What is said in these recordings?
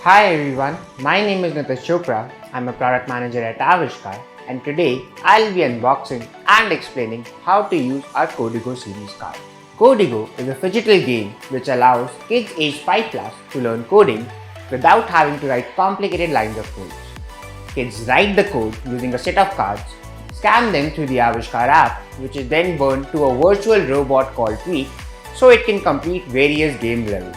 Hi everyone, my name is Nitish Chopra. I'm a product manager at Avishkaar, and today I'll be unboxing and explaining how to use our Codigo series card. Codigo is a phygital game which allows kids aged 5 plus to learn coding without having to write complicated lines of code. Kids write the code using a set of cards, scan them through the Avishkaar app, which is then burned to a virtual robot called Tweak so it can complete various game levels.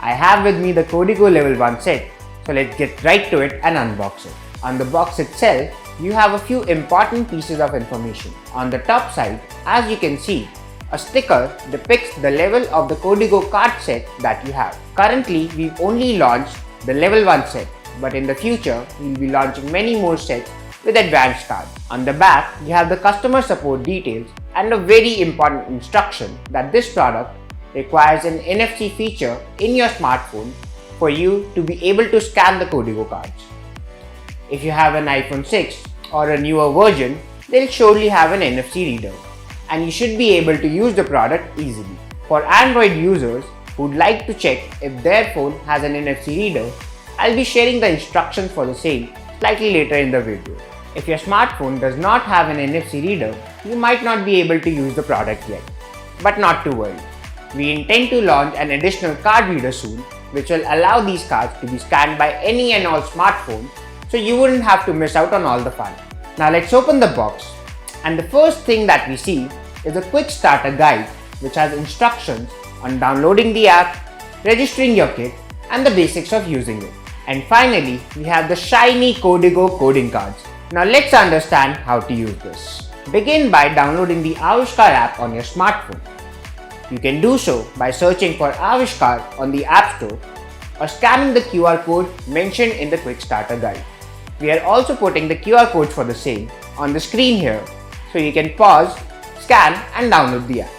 I have with me the Codigo Level 1 set, so let's get right to it and unbox it. On the box itself, you have a few important pieces of information. On the top side, as you can see, a sticker depicts the level of the Codigo card set that you have. Currently, we've only launched the Level 1 set, but in the future, we'll be launching many more sets with advanced cards. On the back, you have the customer support details and a very important instruction that this product requires an NFC feature in your smartphone for you to be able to scan the Codigo cards. If you have an iPhone 6 or a newer version, they'll surely have an NFC reader, and you should be able to use the product easily. For Android users who'd like to check if their phone has an NFC reader, I'll be sharing the instructions for the same slightly later in the video. If your smartphone does not have an NFC reader, you might not be able to use the product yet. But not to worry. We intend to launch an additional card reader soon, which will allow these cards to be scanned by any and all smartphones, so you wouldn't have to miss out on all the fun. Now let's open the box, and the first thing that we see is a quick starter guide which has instructions on downloading the app, registering your kit, and the basics of using it. And finally, we have the shiny Codigo coding cards. Now let's understand how to use this. Begin by downloading the Avishkaar app on your smartphone. You can do so by searching for Avishkaar on the App Store or scanning the QR code mentioned in the quick starter guide. We are also putting the QR code for the same on the screen here, so you can pause, scan and download the app.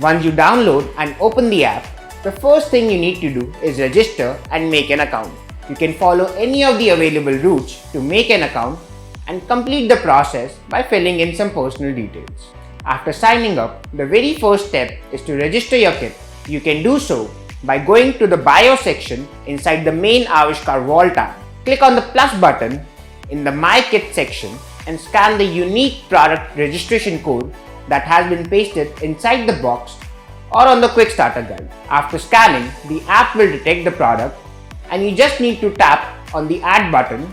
Once you download and open the app, the first thing you need to do is register and make an account. You can follow any of the available routes to make an account and complete the process by filling in some personal details. After signing up, the very first step is to register your kit. You can do so by going to the bio section inside the main Avishkaar wall tab. Click on the plus button in the My Kit section and scan the unique product registration code that has been pasted inside the box or on the quick starter guide. After scanning, the app will detect the product and you just need to tap on the add button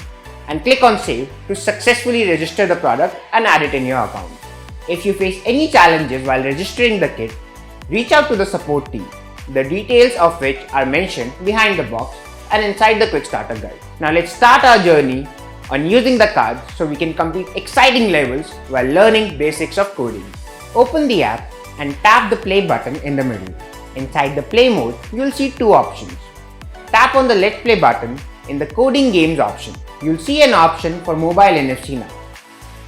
and click on save to successfully register the product and add it in your account. If you face any challenges while registering the kit, reach out to the support team, the details of which are mentioned behind the box and inside the quick starter guide. Now let's start our journey on using the cards so we can complete exciting levels while learning basics of coding. Open the app and tap the play button in the middle. Inside the play mode, you'll see two options. Tap on the Let's Play button in the Coding Games option. You'll see an option for mobile NFC now.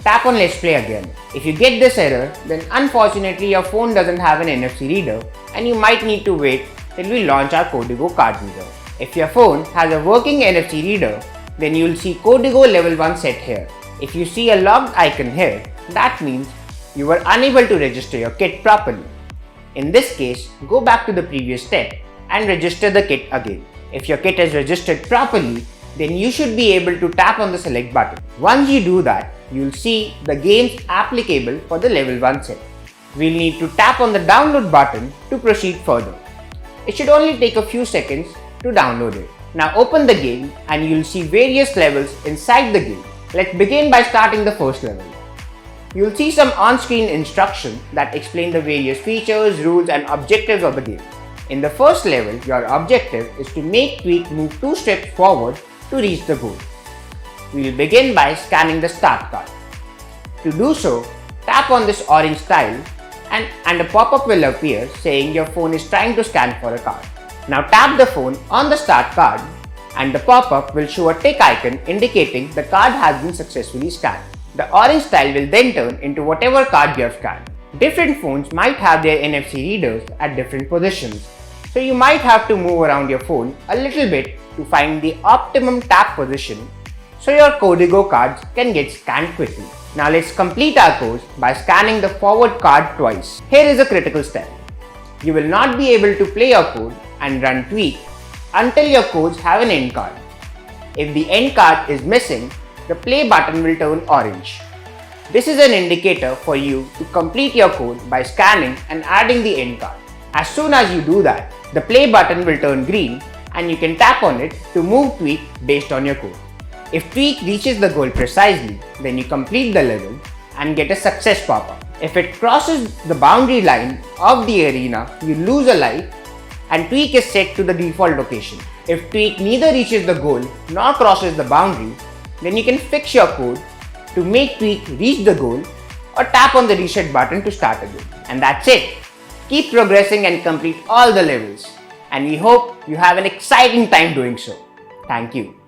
Tap on Let's Play again. If you get this error, then unfortunately your phone doesn't have an NFC reader and you might need to wait till we launch our Codigo card reader. If your phone has a working NFC reader, then you'll see Codigo Level 1 set here. If you see a logged icon here, that means you were unable to register your kit properly. In this case, go back to the previous step and register the kit again. If your kit is registered properly, then you should be able to tap on the select button. Once you do that, you'll see the games applicable for the level 1 set. We'll need to tap on the download button to proceed further. It should only take a few seconds to download it. Now open the game and you'll see various levels inside the game. Let's begin by starting the first level. You'll see some on-screen instructions that explain the various features, rules and objectives of the game. In the first level, your objective is to make Tweak move 2 steps forward to reach the goal. We will begin by scanning the start card. To do so, tap on this orange tile and a pop-up will appear saying your phone is trying to scan for a card. Now tap the phone on the start card and the pop-up will show a tick icon indicating the card has been successfully scanned. The orange tile will then turn into whatever card you have scanned. Different phones might have their NFC readers at different positions, so you might have to move around your phone a little bit to find the optimum tap position so your Codigo cards can get scanned quickly. Now let's complete our course by scanning the forward card twice. Here is a critical step. You will not be able to play your code and run Tweak until your codes have an end card. If the end card is missing, the play button will turn orange. This is an indicator for you to complete your code by scanning and adding the end card. As soon as you do that, the play button will turn green and you can tap on it to move tweak based on your code. If tweak reaches the goal precisely, then you complete the level and get a success pop-up. If it crosses the boundary line of the arena, you lose a life and tweak is set to the default location. If tweak neither reaches the goal nor crosses the boundary, then you can fix your code to make tweak reach the goal or tap on the reset button to start again. And that's it. Keep progressing and complete all the levels. And we hope you have an exciting time doing so. Thank you.